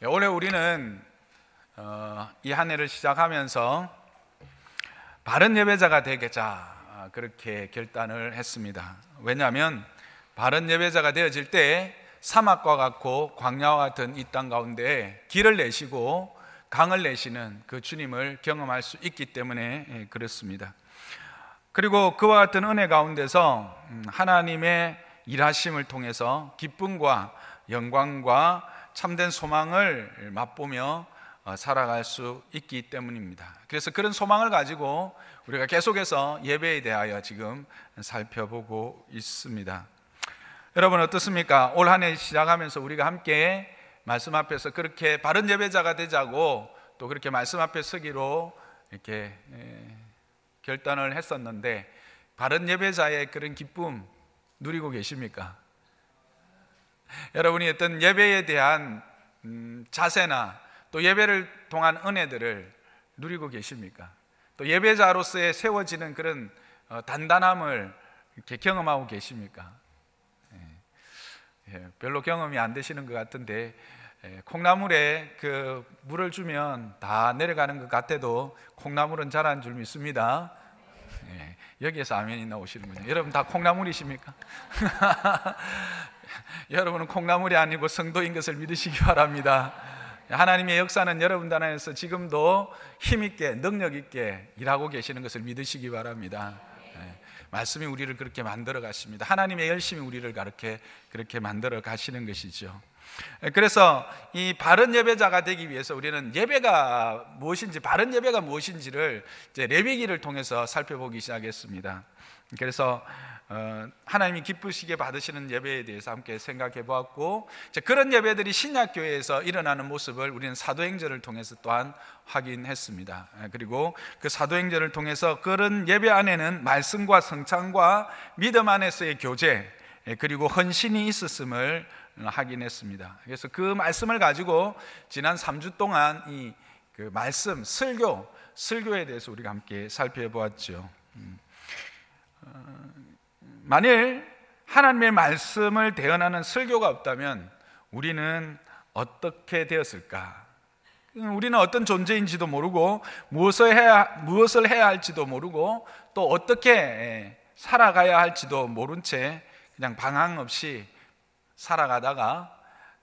올해 우리는 이 한 해를 시작하면서 바른 예배자가 되겠자 그렇게 결단을 했습니다. 왜냐하면 바른 예배자가 되어질 때 사막과 같고 광야와 같은 이 땅 가운데 길을 내시고 강을 내시는 그 주님을 경험할 수 있기 때문에 그렇습니다. 그리고 그와 같은 은혜 가운데서 하나님의 일하심을 통해서 기쁨과 영광과 참된 소망을 맛보며 살아갈 수 있기 때문입니다. 그래서 그런 소망을 가지고 우리가 계속해서 예배에 대하여 지금 살펴보고 있습니다. 여러분 어떻습니까? 올 한 해 시작하면서 우리가 함께 말씀 앞에서 그렇게 바른 예배자가 되자고 또 그렇게 말씀 앞에 서기로 이렇게 결단을 했었는데 바른 예배자의 그런 기쁨 누리고 계십니까? 여러분이 어떤 예배에 대한 자세나 또 예배를 통한 은혜들을 누리고 계십니까? 또 예배자로서의 세워지는 그런 단단함을 이렇게 경험하고 계십니까? 별로 경험이 안 되시는 것 같은데 콩나물에 그 물을 주면 다 내려가는 것 같아도 콩나물은 자라는 줄 믿습니다. 여기에서 아멘이 나오시는군요. 여러분 다 콩나물이십니까? 여러분은 콩나물이 아니고 성도인 것을 믿으시기 바랍니다. 하나님의 역사는 여러분 안에서 지금도 힘있게 능력있게 일하고 계시는 것을 믿으시기 바랍니다. 말씀이 우리를 그렇게 만들어 가십니다. 하나님의 열심히 우리를 그렇게 만들어 가시는 것이죠. 그래서 이 바른 예배자가 되기 위해서 우리는 예배가 무엇인지, 바른 예배가 무엇인지를 이제 레위기를 통해서 살펴보기 시작했습니다. 그래서 하나님이 기쁘시게 받으시는 예배에 대해서 함께 생각해 보았고, 그런 예배들이 신약교회에서 일어나는 모습을 우리는 사도행전을 통해서 또한 확인했습니다. 그리고 그 사도행전을 통해서 그런 예배 안에는 말씀과 성찬과 믿음 안에서의 교제 그리고 헌신이 있었음을 확인했습니다. 그래서 그 말씀을 가지고 지난 3주 동안 이 그 말씀, 설교에 대해서 우리가 함께 살펴보았죠. 만일 하나님의 말씀을 대언하는 설교가 없다면 우리는 어떻게 되었을까? 우리는 어떤 존재인지도 모르고 무엇을 해야 할지도 모르고 또 어떻게 살아가야 할지도 모른 채 그냥 방황 없이 살아가다가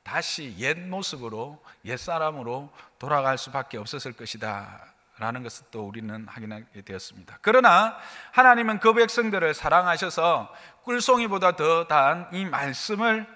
다시 옛 모습으로, 옛 사람으로 돌아갈 수밖에 없었을 것이다 라는 것을 또 우리는 확인하게 되었습니다. 그러나 하나님은 그 백성들을 사랑하셔서 꿀송이보다 더 단 이 말씀을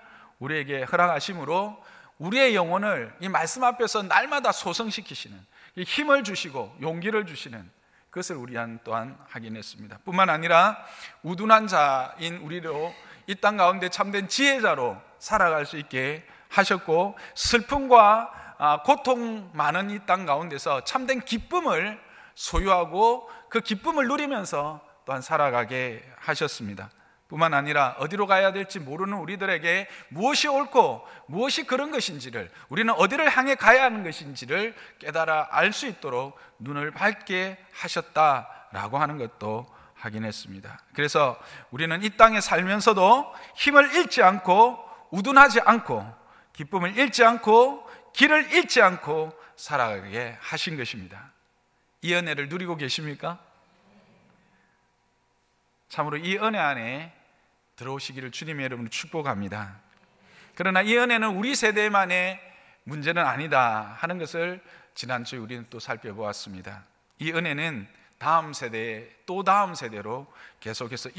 우리에게 허락하심으로 우리의 영혼을 이 말씀 앞에서 날마다 소성시키시는, 힘을 주시고 용기를 주시는 그것을 우리 또한 확인했습니다. 뿐만 아니라 우둔한 자인 우리로 이 땅 가운데 참된 지혜자로 살아갈 수 있게 하셨고, 슬픔과 고통 많은 이 땅 가운데서 참된 기쁨을 소유하고 그 기쁨을 누리면서 또한 살아가게 하셨습니다. 뿐만 아니라 어디로 가야 될지 모르는 우리들에게 무엇이 옳고 무엇이 그런 것인지를, 우리는 어디를 향해 가야 하는 것인지를 깨달아 알 수 있도록 눈을 밝게 하셨다라고 하는 것도 확인했습니다. 그래서 우리는 이 땅에 살면서도 힘을 잃지 않고 우둔하지 않고 기쁨을 잃지 않고 길을 잃지 않고 살아가게 하신 것입니다. 이 은혜를 누리고 계십니까? 참으로 이 은혜 안에 들어오시기를 주님의 이름으로 축복합니다. 그러나 이 은혜는 우리 세대만의 문제는 아니다 하는 것을 지난주에 우리는 또 살펴보았습니다. 이 은혜는 다음 세대, 또 다음 세대로 계속해서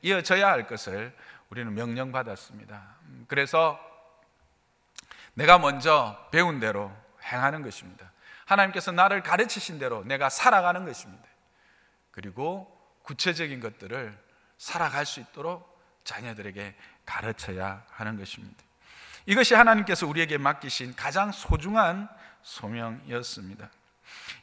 이어져야 할 것을 우리는 명령받았습니다. 그래서 내가 먼저 배운 대로 행하는 것입니다. 하나님께서 나를 가르치신 대로 내가 살아가는 것입니다. 그리고 구체적인 것들을 살아갈 수 있도록 자녀들에게 가르쳐야 하는 것입니다. 이것이 하나님께서 우리에게 맡기신 가장 소중한 소명이었습니다.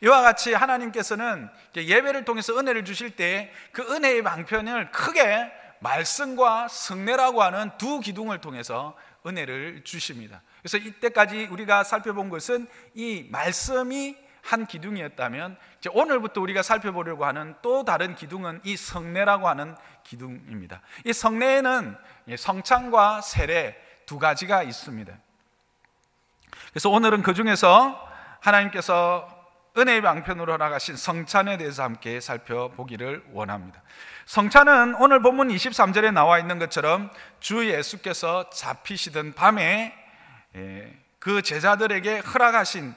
이와 같이 하나님께서는 예배를 통해서 은혜를 주실 때 그 은혜의 방편을 크게 말씀과 성례라고 하는 두 기둥을 통해서 은혜를 주십니다. 그래서 이때까지 우리가 살펴본 것은 이 말씀이 한 기둥이었다면, 이제 오늘부터 우리가 살펴보려고 하는 또 다른 기둥은 이 성례라고 하는 기둥입니다. 이 성례에는 성찬과 세례 두 가지가 있습니다. 그래서 오늘은 그 중에서 하나님께서 은혜의 방편으로 허락하신 성찬에 대해서 함께 살펴보기를 원합니다. 성찬은 오늘 본문 23절에 나와 있는 것처럼 주 예수께서 잡히시던 밤에 그 제자들에게 허락하신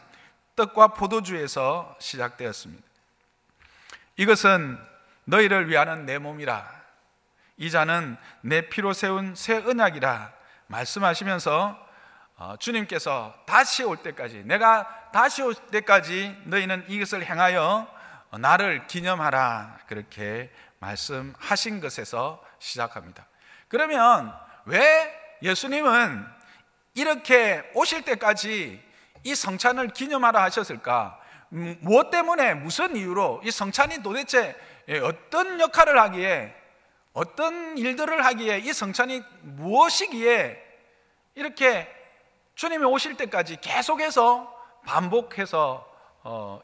떡과 포도주에서 시작되었습니다. 이것은 너희를 위하는 내 몸이라, 이 잔은 내 피로 세운 새 언약이라 말씀하시면서 주님께서 다시 올 때까지, 내가 다시 올 때까지 너희는 이것을 행하여 나를 기념하라, 그렇게 말씀하신 것에서 시작합니다. 그러면 왜 예수님은 이렇게 오실 때까지 이 성찬을 기념하라 하셨을까? 무엇 때문에, 무슨 이유로 이 성찬이 도대체 어떤 역할을 하기에, 어떤 일들을 하기에, 이 성찬이 무엇이기에 이렇게 주님이 오실 때까지 계속해서 반복해서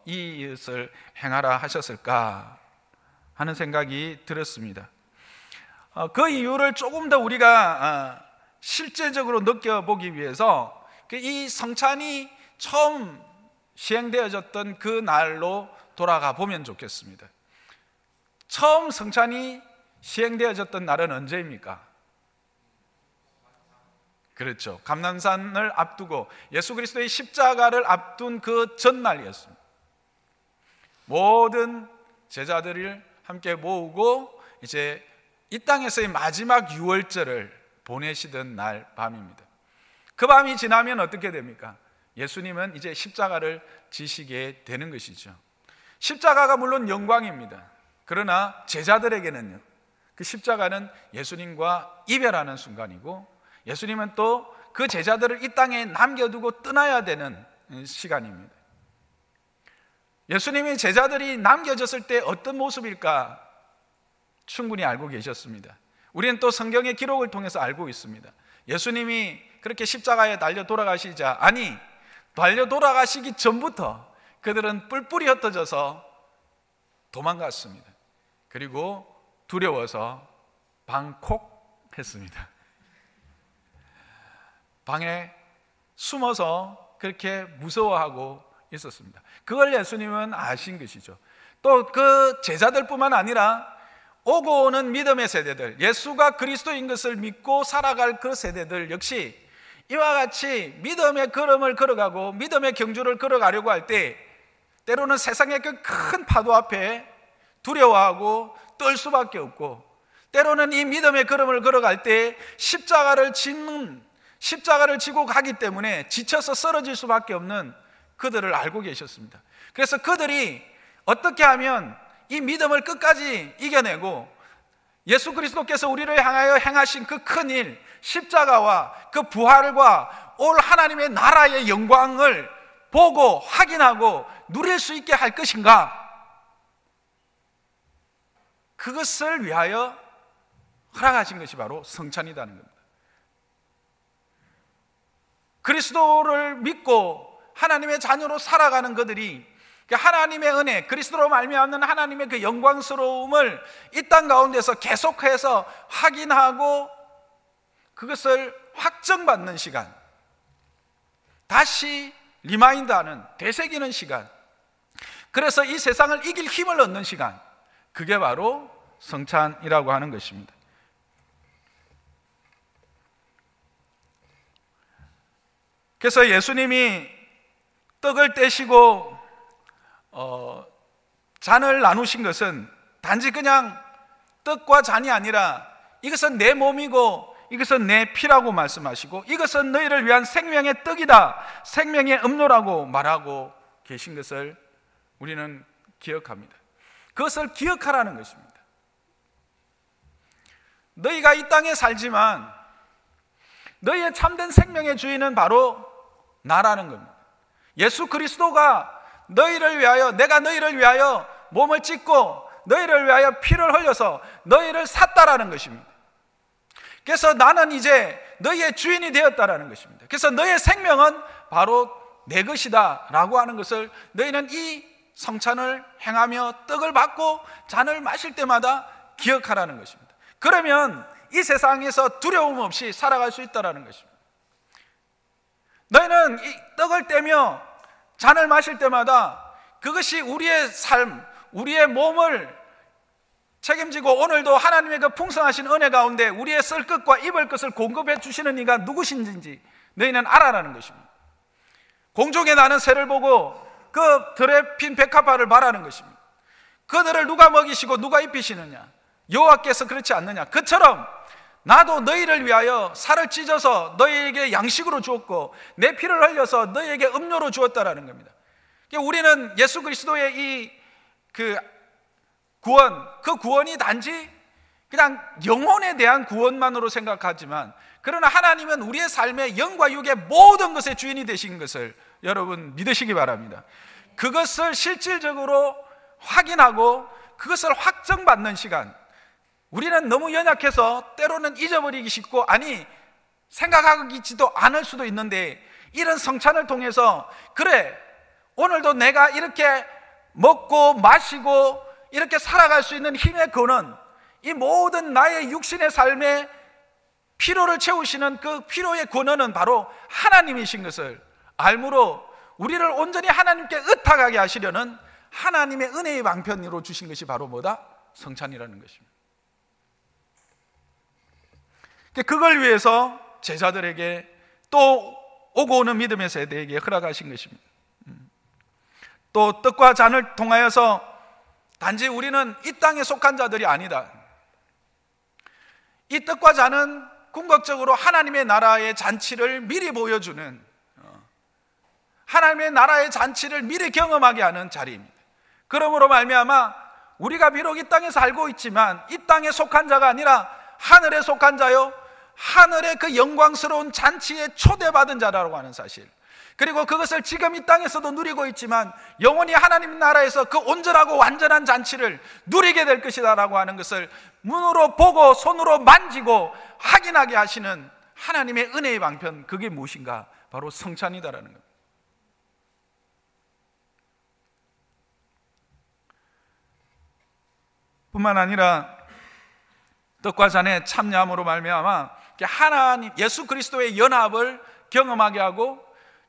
이것을 행하라 하셨을까 하는 생각이 들었습니다. 그 이유를 조금 더 우리가 실제적으로 느껴보기 위해서 이 성찬이 처음 시행되어졌던 그 날로 돌아가 보면 좋겠습니다. 처음 성찬이 시행되어졌던 날은 언제입니까? 그렇죠. 감람산을 앞두고 예수 그리스도의 십자가를 앞둔 그 전날이었습니다. 모든 제자들을 함께 모으고 이제 이 땅에서의 마지막 유월절을 보내시던 날 밤입니다. 그 밤이 지나면 어떻게 됩니까? 예수님은 이제 십자가를 지시게 되는 것이죠. 십자가가 물론 영광입니다. 그러나 제자들에게는요, 그 십자가는 예수님과 이별하는 순간이고, 예수님은 또 그 제자들을 이 땅에 남겨두고 떠나야 되는 시간입니다. 예수님이 제자들이 남겨졌을 때 어떤 모습일까 충분히 알고 계셨습니다. 우리는 또 성경의 기록을 통해서 알고 있습니다. 예수님이 그렇게 십자가에 달려 돌아가시자, 아니 달려 돌아가시기 전부터 그들은 뿔뿔이 흩어져서 도망갔습니다. 그리고 두려워서 방콕했습니다. 방에 숨어서 그렇게 무서워하고 있었습니다. 그걸 예수님은 아신 것이죠. 또 그 제자들뿐만 아니라 오고 오는 믿음의 세대들, 예수가 그리스도인 것을 믿고 살아갈 그 세대들 역시 이와 같이 믿음의 걸음을 걸어가고 믿음의 경주를 걸어가려고 할 때 때로는 세상의 그 큰 파도 앞에 두려워하고 떨 수밖에 없고, 때로는 이 믿음의 걸음을 걸어갈 때 십자가를 지고 가기 때문에 지쳐서 쓰러질 수밖에 없는 그들을 알고 계셨습니다. 그래서 그들이 어떻게 하면 이 믿음을 끝까지 이겨내고 예수 그리스도께서 우리를 향하여 행하신 그 큰 일, 십자가와 그 부활과 올 하나님의 나라의 영광을 보고 확인하고 누릴 수 있게 할 것인가? 그것을 위하여 허락하신 것이 바로 성찬이라는 겁니다. 그리스도를 믿고 하나님의 자녀로 살아가는 그들이 하나님의 은혜, 그리스도로 말미암는 하나님의 그 영광스러움을 이 땅 가운데서 계속해서 확인하고 그것을 확정받는 시간, 다시 리마인드하는, 되새기는 시간, 그래서 이 세상을 이길 힘을 얻는 시간, 그게 바로 성찬이라고 하는 것입니다. 그래서 예수님이 떡을 떼시고 잔을 나누신 것은 단지 그냥 떡과 잔이 아니라 이것은 내 몸이고 이것은 내 피라고 말씀하시고, 이것은 너희를 위한 생명의 떡이다, 생명의 음료라고 말하고 계신 것을 우리는 기억합니다. 그것을 기억하라는 것입니다. 너희가 이 땅에 살지만 너희의 참된 생명의 주인은 바로 나라는 겁니다. 예수 그리스도가 너희를 위하여, 내가 너희를 위하여 몸을 찢고 너희를 위하여 피를 흘려서 너희를 샀다라는 것입니다. 그래서 나는 이제 너희의 주인이 되었다라는 것입니다. 그래서 너희의 생명은 바로 내 것이다 라고 하는 것을 너희는 이 성찬을 행하며 떡을 받고 잔을 마실 때마다 기억하라는 것입니다. 그러면 이 세상에서 두려움 없이 살아갈 수 있다는 것입니다. 너희는 이 떡을 떼며 잔을 마실 때마다 그것이 우리의 삶, 우리의 몸을 책임지고 오늘도 하나님의 그 풍성하신 은혜 가운데 우리의 쓸 것과 입을 것을 공급해 주시는 이가 누구신지 너희는 알아라는 것입니다. 공중에 나는 새를 보고 그 들에 핀 백합화를 바라는 것입니다. 그들을 누가 먹이시고 누가 입히시느냐? 여호와께서 그렇지 않느냐? 그처럼 나도 너희를 위하여 살을 찢어서 너희에게 양식으로 주었고 내 피를 흘려서 너희에게 음료로 주었다라는 겁니다. 우리는 예수 그리스도의 이 구원, 그 구원이 단지 그냥 영혼에 대한 구원만으로 생각하지만, 그러나 하나님은 우리의 삶의 영과 육의 모든 것의 주인이 되신 것을 여러분 믿으시기 바랍니다. 그것을 실질적으로 확인하고 그것을 확정받는 시간, 우리는 너무 연약해서 때로는 잊어버리기 쉽고 생각하기지도 않을 수도 있는데, 이런 성찬을 통해서 그래 오늘도 내가 이렇게 먹고 마시고 이렇게 살아갈 수 있는 힘의 근원, 이 모든 나의 육신의 삶의 피로를 채우시는 그 피로의 근원은 바로 하나님이신 것을 알므로 우리를 온전히 하나님께 의탁하게 하시려는 하나님의 은혜의 방편으로 주신 것이 바로 뭐다? 성찬이라는 것입니다. 그걸 위해서 제자들에게 또 오고 오는 믿음의 세대에게 허락하신 것입니다. 또 떡과 잔을 통하여서 단지 우리는 이 땅에 속한 자들이 아니다, 이 떡과 잔은 궁극적으로 하나님의 나라의 잔치를 미리 보여주는, 하나님의 나라의 잔치를 미리 경험하게 하는 자리입니다. 그러므로 말미암아 우리가 비록 이 땅에 살고 있지만 이 땅에 속한 자가 아니라 하늘에 속한 자요, 하늘의 그 영광스러운 잔치에 초대받은 자라고 하는 사실, 그리고 그것을 지금 이 땅에서도 누리고 있지만 영원히 하나님 나라에서 그 온전하고 완전한 잔치를 누리게 될 것이다라고 하는 것을 눈으로 보고 손으로 만지고 확인하게 하시는 하나님의 은혜의 방편, 그게 무엇인가? 바로 성찬이다라는 겁니다. 뿐만 아니라 떡과 잔에 참여함으로 말미암아 하나님 예수 그리스도의 연합을 경험하게 하고,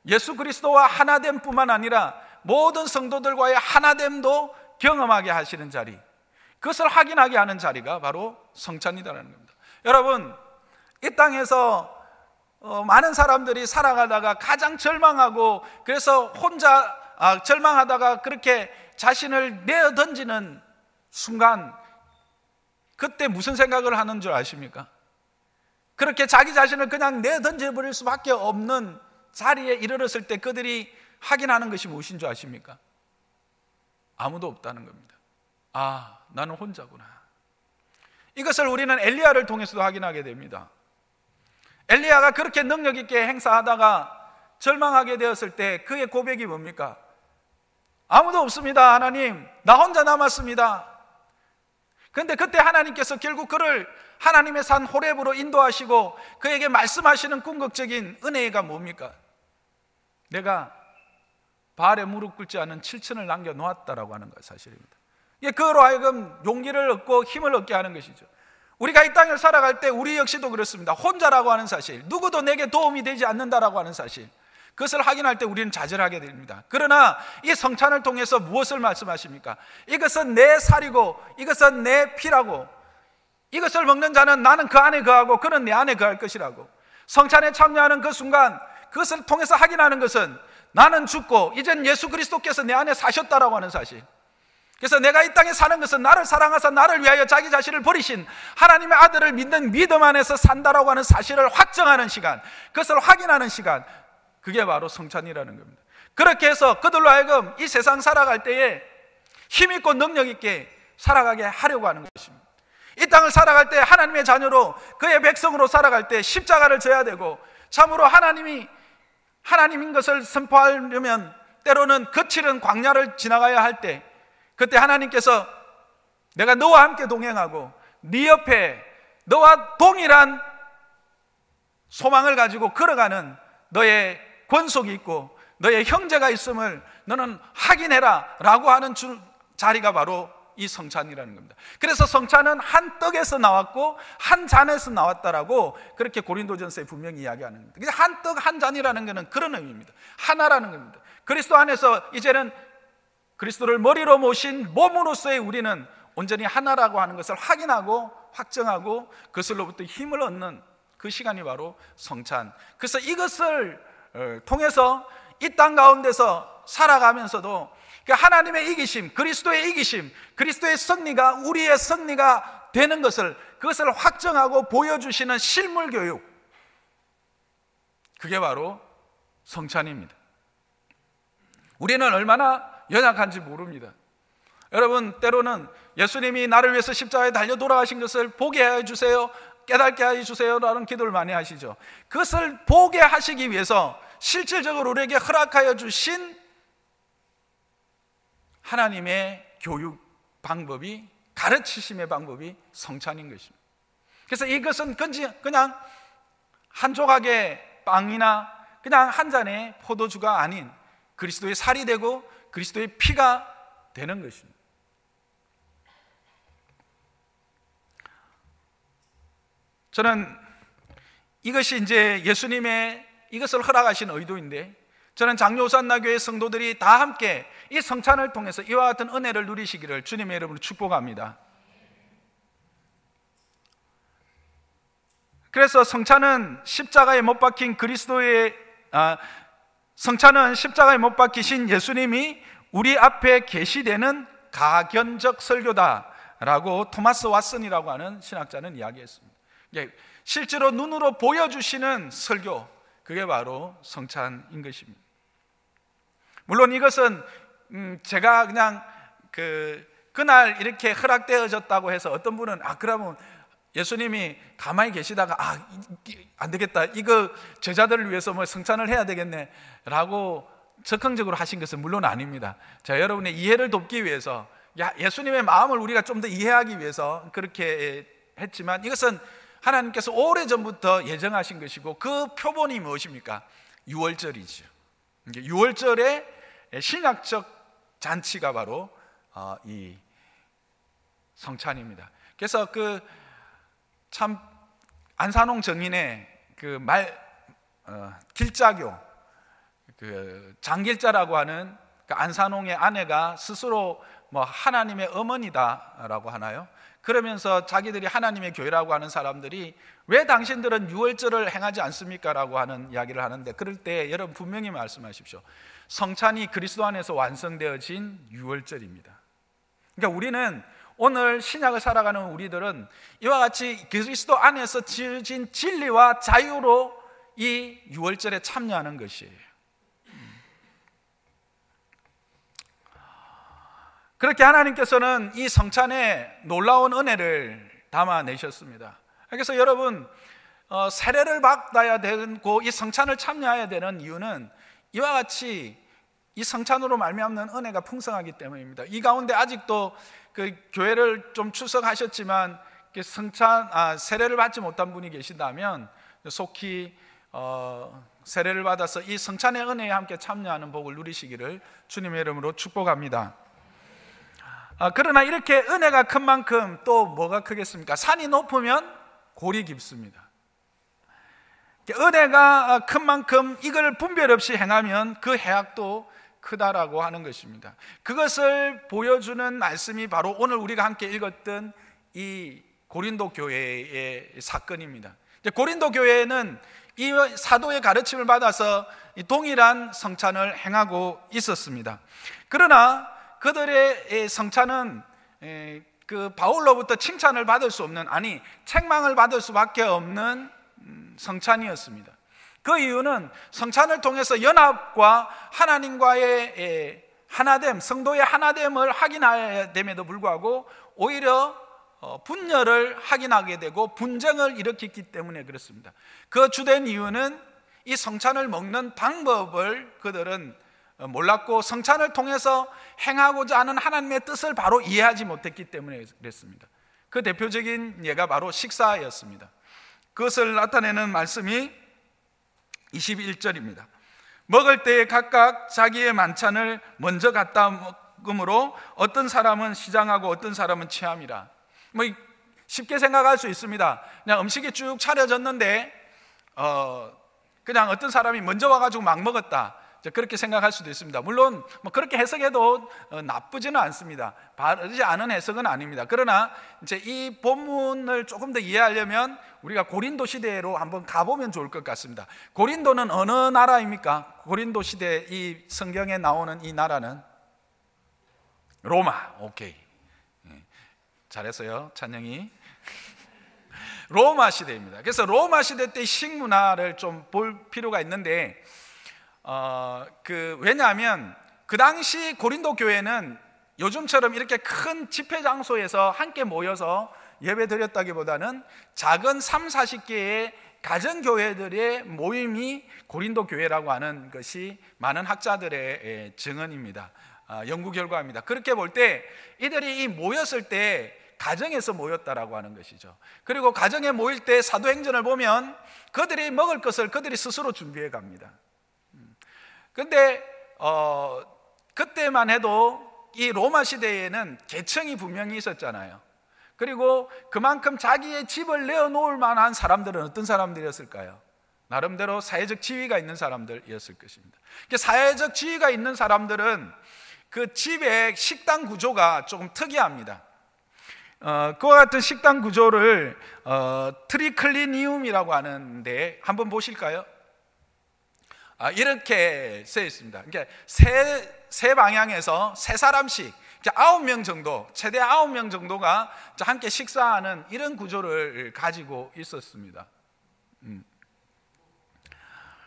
예수 그리스도와 하나됨 뿐만 아니라 모든 성도들과의 하나됨도 경험하게 하시는 자리, 그것을 확인하게 하는 자리가 바로 성찬이라는 겁니다. 여러분, 이 땅에서 많은 사람들이 살아가다가 가장 절망하고, 그래서 혼자 절망하다가 그렇게 자신을 내어 던지는 순간, 그때 무슨 생각을 하는 줄 아십니까? 그렇게 자기 자신을 그냥 내어 던져버릴 수밖에 없는 자리에 이르렀을 때 그들이 확인하는 것이 무엇인 줄 아십니까? 아무도 없다는 겁니다. 아, 나는 혼자구나. 이것을 우리는 엘리야를 통해서도 확인하게 됩니다. 엘리야가 그렇게 능력 있게 행사하다가 절망하게 되었을 때 그의 고백이 뭡니까? 아무도 없습니다. 하나님, 나 혼자 남았습니다. 그런데 그때 하나님께서 결국 그를 하나님의 산 호렙으로 인도하시고 그에게 말씀하시는 궁극적인 은혜가 뭡니까? 내가 바알에 무릎 꿇지 않은 7천을 남겨놓았다라고 하는 것 사실입니다. 이게 그로 하여금 용기를 얻고 힘을 얻게 하는 것이죠. 우리가 이 땅을 살아갈 때 우리 역시도 그렇습니다. 혼자라고 하는 사실, 누구도 내게 도움이 되지 않는다라고 하는 사실, 그것을 확인할 때 우리는 좌절하게 됩니다. 그러나 이 성찬을 통해서 무엇을 말씀하십니까? 이것은 내 살이고 이것은 내 피라고, 이것을 먹는 자는 나는 그 안에 거하고 그는 내 안에 거할 것이라고. 성찬에 참여하는 그 순간 그것을 통해서 확인하는 것은 나는 죽고 이젠 예수 그리스도께서 내 안에 사셨다라고 하는 사실. 그래서 내가 이 땅에 사는 것은 나를 사랑하사 나를 위하여 자기 자신을 버리신 하나님의 아들을 믿는 믿음 안에서 산다라고 하는 사실을 확정하는 시간, 그것을 확인하는 시간, 그게 바로 성찬이라는 겁니다. 그렇게 해서 그들로 하여금 이 세상 살아갈 때에 힘있고 능력있게 살아가게 하려고 하는 것입니다. 이 땅을 살아갈 때 하나님의 자녀로 그의 백성으로 살아갈 때 십자가를 져야 되고, 참으로 하나님인 것을 선포하려면 때로는 거칠은 광야를 지나가야 할 때, 그때 하나님께서 내가 너와 함께 동행하고 네 옆에 너와 동일한 소망을 가지고 걸어가는 너의 권속이 있고 너의 형제가 있음을 너는 확인해라 라고 하는 자리가 바로 이 성찬이라는 겁니다. 그래서 성찬은 한 떡에서 나왔고 한 잔에서 나왔다라고 그렇게 고린도전서에 분명히 이야기하는 겁니다. 한 떡 한 잔이라는 것은 그런 의미입니다. 하나라는 겁니다. 그리스도 안에서 이제는 그리스도를 머리로 모신 몸으로서의 우리는 온전히 하나라고 하는 것을 확인하고 확정하고 그것으로부터 힘을 얻는 그 시간이 바로 성찬. 그래서 이것을 통해서 이 땅 가운데서 살아가면서도 하나님의 이기심, 그리스도의 이기심, 그리스도의 승리가 우리의 승리가 되는 것을, 그것을 확정하고 보여주시는 실물 교육, 그게 바로 성찬입니다. 우리는 얼마나 연약한지 모릅니다. 여러분, 때로는 예수님이 나를 위해서 십자가에 달려 돌아가신 것을 보게 해주세요, 깨닫게 해주세요 라는 기도를 많이 하시죠. 그것을 보게 하시기 위해서 실질적으로 우리에게 허락하여 주신 하나님의 교육 방법이, 가르치심의 방법이 성찬인 것입니다. 그래서 이것은 그냥 한 조각의 빵이나 그냥 한 잔의 포도주가 아닌 그리스도의 살이 되고 그리스도의 피가 되는 것입니다. 저는 이것이 이제 예수님의 이것을 허락하신 의도인데, 저는 장로산나교회 성도들이 다 함께 이 성찬을 통해서 이와 같은 은혜를 누리시기를 주님의 이름으로 축복합니다. 그래서 성찬은 십자가에 못 박힌 성찬은 십자가에 못 박히신 예수님이 우리 앞에 계시되는 가견적 설교다라고 토마스 왓슨이라고 하는 신학자는 이야기했습니다. 실제로 눈으로 보여주시는 설교, 그게 바로 성찬인 것입니다. 물론 이것은 제가 그냥 그날 이렇게 허락되어졌다고 해서 어떤 분은 그러면 예수님이 가만히 계시다가 안 되겠다, 이거 제자들을 위해서 뭐 성찬을 해야 되겠네 라고 적극적으로 하신 것은 물론 아닙니다. 자, 여러분의 이해를 돕기 위해서, 예수님의 마음을 우리가 좀 더 이해하기 위해서 그렇게 했지만, 이것은 하나님께서 오래전부터 예정하신 것이고 그 표본이 무엇입니까? 유월절이죠. 유월절의 신학적 잔치가 바로 이 성찬입니다. 그래서 참 안산홍 정인의 길자교, 장길자라고 하는 안산홍의 아내가 스스로 하나님의 어머니다라고 하나요? 그러면서 자기들이 하나님의 교회라고 하는 사람들이 왜 당신들은 유월절을 행하지 않습니까? 라고 하는 이야기를 하는데, 그럴 때 여러분 분명히 말씀하십시오. 성찬이 그리스도 안에서 완성되어진 유월절입니다. 그러니까 우리는 오늘 신약을 살아가는 우리들은 이와 같이 그리스도 안에서 지어진 진리와 자유로 이 유월절에 참여하는 것이에요. 그렇게 하나님께서는 이 성찬에 놀라운 은혜를 담아내셨습니다. 그래서 여러분, 세례를 받아야 되고 이 성찬을 참여해야 되는 이유는 이와 같이 이 성찬으로 말미암는 은혜가 풍성하기 때문입니다. 이 가운데 아직도 교회를 좀 출석하셨지만 세례를 받지 못한 분이 계신다면 속히 세례를 받아서 이 성찬의 은혜에 함께 참여하는 복을 누리시기를 주님의 이름으로 축복합니다. 그러나 이렇게 은혜가 큰 만큼 또 뭐가 크겠습니까? 산이 높으면 골이 깊습니다. 은혜가 큰 만큼 이걸 분별 없이 행하면 그 해악도 크다라고 하는 것입니다. 그것을 보여주는 말씀이 바로 오늘 우리가 함께 읽었던 이 고린도 교회의 사건입니다. 고린도 교회는 이 사도의 가르침을 받아서 동일한 성찬을 행하고 있었습니다. 그러나 그들의 성찬은 바울로부터 칭찬을 받을 수 없는, 책망을 받을 수밖에 없는 성찬이었습니다. 그 이유는 성찬을 통해서 연합과 하나님과의 하나됨, 성도의 하나됨을 확인해야 됨에도 불구하고 오히려 분열을 확인하게 되고 분쟁을 일으켰기 때문에 그렇습니다. 그 주된 이유는 이 성찬을 먹는 방법을 그들은 몰랐고 성찬을 통해서 행하고자 하는 하나님의 뜻을 바로 이해하지 못했기 때문에 그랬습니다. 그 대표적인 예가 바로 식사였습니다. 그것을 나타내는 말씀이 21절입니다. 먹을 때에 각각 자기의 만찬을 먼저 갖다 먹음으로 어떤 사람은 시장하고 어떤 사람은 취함이라. 뭐 쉽게 생각할 수 있습니다. 그냥 음식이 쭉 차려졌는데 그냥 어떤 사람이 먼저 와가지고 막 먹었다, 그렇게 생각할 수도 있습니다. 물론 뭐 그렇게 해석해도 나쁘지는 않습니다. 바르지 않은 해석은 아닙니다. 그러나 이제 이 본문을 조금 더 이해하려면 우리가 고린도 시대로 한번 가보면 좋을 것 같습니다. 고린도는 어느 나라입니까? 고린도 시대 이 성경에 나오는 이 나라는 로마. 오케이, 잘했어요, 찬영이. 로마 시대입니다. 그래서 로마 시대 때 식문화를 좀 볼 필요가 있는데 왜냐하면 그 당시 고린도 교회는 요즘처럼 이렇게 큰 집회 장소에서 함께 모여서 예배 드렸다기보다는 작은 30-40개의 가정교회들의 모임이 고린도 교회라고 하는 것이 많은 학자들의 증언입니다. 연구 결과입니다. 그렇게 볼 때 이들이 이 모였을 때 가정에서 모였다라고 하는 것이죠. 그리고 가정에 모일 때 사도행전을 보면 그들이 먹을 것을 그들이 스스로 준비해 갑니다. 근데 그때만 해도 이 로마 시대에는 계층이 분명히 있었잖아요. 그리고 그만큼 자기의 집을 내어놓을 만한 사람들은 어떤 사람들이었을까요? 나름대로 사회적 지위가 있는 사람들이었을 것입니다. 사회적 지위가 있는 사람들은 그 집의 식당 구조가 조금 특이합니다. 그와 같은 식당 구조를 트리클리니움이라고 하는데 한번 보실까요? 이렇게 쓰여 있습니다. 그러니까 세 방향에서 세 사람씩 9명 정도, 최대 9명 정도가 함께 식사하는 이런 구조를 가지고 있었습니다.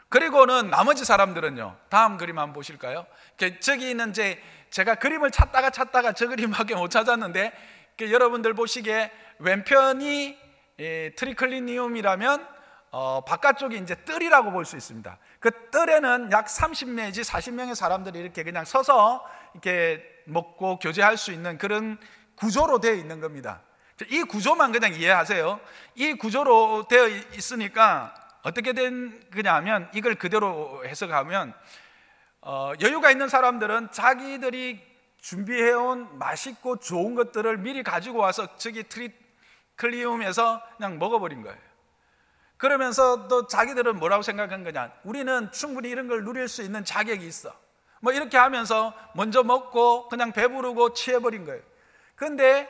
그리고는 나머지 사람들은요, 다음 그림 한번 보실까요? 저기 있는 제가 그림을 찾다가 저 그림밖에 못 찾았는데, 여러분들 보시기에 왼편이 트리클리니움이라면 바깥쪽이 이제 뜰이라고 볼 수 있습니다. 그 뜰에는 약 30 내지 40명의 사람들이 이렇게 그냥 서서 이렇게 먹고 교제할 수 있는 그런 구조로 되어 있는 겁니다. 이 구조만 그냥 이해하세요. 이 구조로 되어 있으니까 어떻게 된 거냐 하면, 이걸 그대로 해석하면 여유가 있는 사람들은 자기들이 준비해온 맛있고 좋은 것들을 미리 가지고 와서 저기 트리클리움에서 그냥 먹어버린 거예요. 그러면서 또 자기들은 뭐라고 생각한 거냐, 우리는 충분히 이런 걸 누릴 수 있는 자격이 있어, 뭐 이렇게 하면서 먼저 먹고 그냥 배부르고 취해버린 거예요. 그런데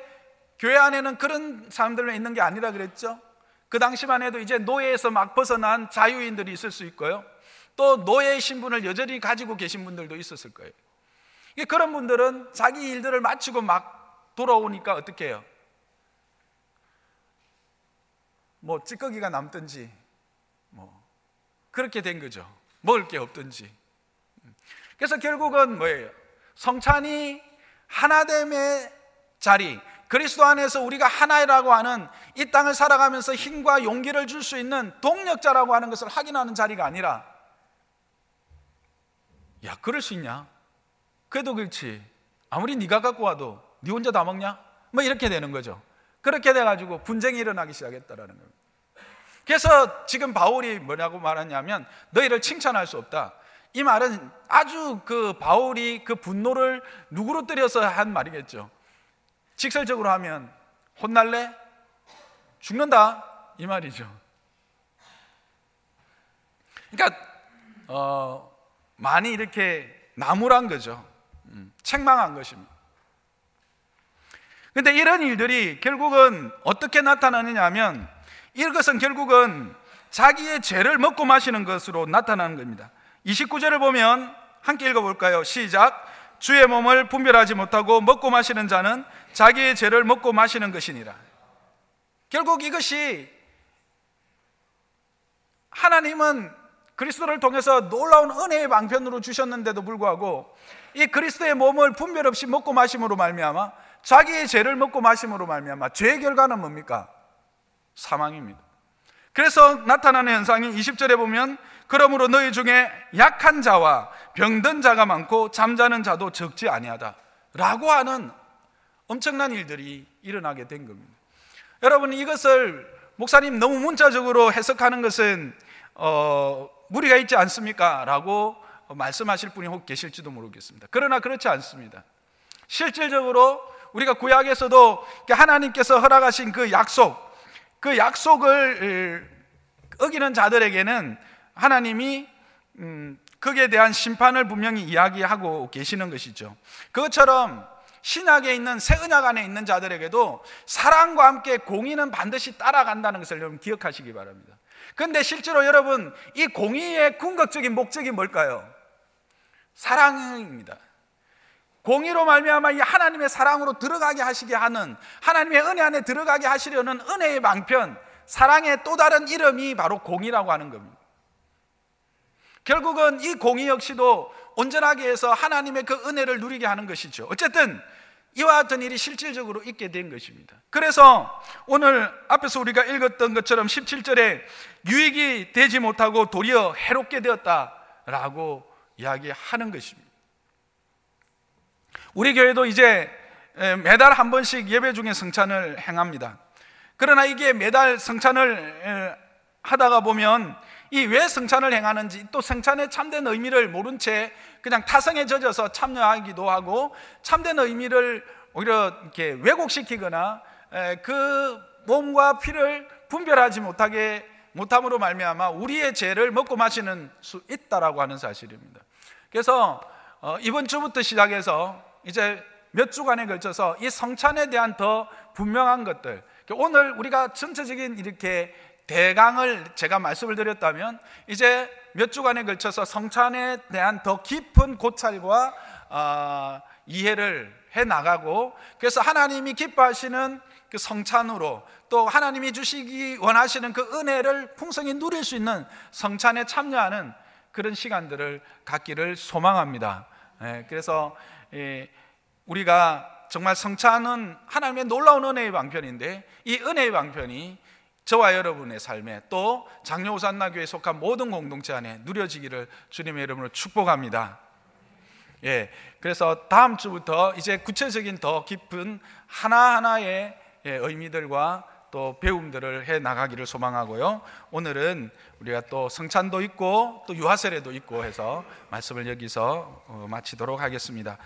교회 안에는 그런 사람들만 있는 게 아니라 그랬죠. 그 당시만 해도 이제 노예에서 막 벗어난 자유인들이 있을 수 있고요, 또 노예의 신분을 여전히 가지고 계신 분들도 있었을 거예요. 그런 분들은 자기 일들을 마치고 막 돌아오니까 어떻게 해요? 뭐 찌꺼기가 남든지 뭐 그렇게 된 거죠. 먹을 게 없든지. 그래서 결국은 뭐예요? 성찬이 하나됨의 자리, 그리스도 안에서 우리가 하나라고 하는 이 땅을 살아가면서 힘과 용기를 줄 수 있는 동력자라고 하는 것을 확인하는 자리가 아니라, 야, 그럴 수 있냐? 그래도 그렇지, 아무리 네가 갖고 와도 네 혼자 다 먹냐? 뭐 이렇게 되는 거죠. 그렇게 돼가지고 분쟁이 일어나기 시작했다라는 겁니다. 그래서 지금 바울이 뭐라고 말하냐면, 너희를 칭찬할 수 없다. 이 말은 아주 바울이 그 분노를 누구로 때려서 한 말이겠죠. 직설적으로 하면 혼날래? 죽는다, 이 말이죠. 그러니까 많이 이렇게 나무란 거죠. 책망한 것입니다. 그런데 이런 일들이 결국은 어떻게 나타나느냐 하면, 이것은 결국은 자기의 죄를 먹고 마시는 것으로 나타나는 겁니다. 29절을 보면 함께 읽어볼까요? 시작. 주의 몸을 분별하지 못하고 먹고 마시는 자는 자기의 죄를 먹고 마시는 것이니라. 결국 이것이, 하나님은 그리스도를 통해서 놀라운 은혜의 방편으로 주셨는데도 불구하고 이 그리스도의 몸을 분별 없이 먹고 마심으로 말미암아, 자기의 죄를 먹고 마심으로 말미암아 죄의 결과는 뭡니까? 사망입니다. 그래서 나타나는 현상이 20절에 보면, 그러므로 너희 중에 약한 자와 병든 자가 많고 잠자는 자도 적지 아니하다 라고 하는 엄청난 일들이 일어나게 된 겁니다. 여러분, 이것을 목사님 너무 문자적으로 해석하는 것은 무리가 있지 않습니까? 라고 말씀하실 분이 혹 계실지도 모르겠습니다. 그러나 그렇지 않습니다. 실질적으로 우리가 구약에서도 하나님께서 허락하신 그 약속을 어기는 자들에게는 하나님이 거기에 대한 심판을 분명히 이야기하고 계시는 것이죠. 그것처럼 신약에 있는 새 언약 안에 있는 자들에게도 사랑과 함께 공의는 반드시 따라간다는 것을 여러분 기억하시기 바랍니다. 그런데 실제로 여러분, 이 공의의 궁극적인 목적이 뭘까요? 사랑입니다. 공의로 말미암아 이 하나님의 사랑으로 들어가게 하시게 하는, 하나님의 은혜 안에 들어가게 하시려는 은혜의 방편, 사랑의 또 다른 이름이 바로 공의라고 하는 겁니다. 결국은 이 공의 역시도 온전하게 해서 하나님의 그 은혜를 누리게 하는 것이죠. 어쨌든 이와 같은 일이 실질적으로 있게 된 것입니다. 그래서 오늘 앞에서 우리가 읽었던 것처럼 17절에 유익이 되지 못하고 도리어 해롭게 되었다라고 이야기하는 것입니다. 우리 교회도 이제 매달 한 번씩 예배 중에 성찬을 행합니다. 그러나 이게 매달 성찬을 하다가 보면 이 왜 성찬을 행하는지, 또 성찬의 참된 의미를 모른 채 그냥 타성에 젖어서 참여하기도 하고, 참된 의미를 오히려 이렇게 왜곡시키거나 그 몸과 피를 분별하지 못함으로 말미암아 우리의 죄를 먹고 마시는 수 있다라고 하는 사실입니다. 그래서 이번 주부터 시작해서 이제 몇 주간에 걸쳐서 이 성찬에 대한 더 분명한 것들, 오늘 우리가 전체적인 이렇게 대강을 제가 말씀을 드렸다면, 이제 몇 주간에 걸쳐서 성찬에 대한 더 깊은 고찰과 이해를 해 나가고, 그래서 하나님이 기뻐하시는 그 성찬으로, 또 하나님이 주시기 원하시는 그 은혜를 풍성히 누릴 수 있는 성찬에 참여하는 그런 시간들을 갖기를 소망합니다. 그래서 우리가 정말 성찬은 하나님의 놀라운 은혜의 방편인데, 이 은혜의 방편이 저와 여러분의 삶에, 또 장로호산나교회에 속한 모든 공동체 안에 누려지기를 주님의 이름으로 축복합니다. 그래서 다음 주부터 이제 구체적인 더 깊은 하나하나의 의미들과 또 배움들을 해 나가기를 소망하고요. 오늘은 우리가 또 성찬도 있고 또 유아세례도 있고 해서 말씀을 여기서 마치도록 하겠습니다.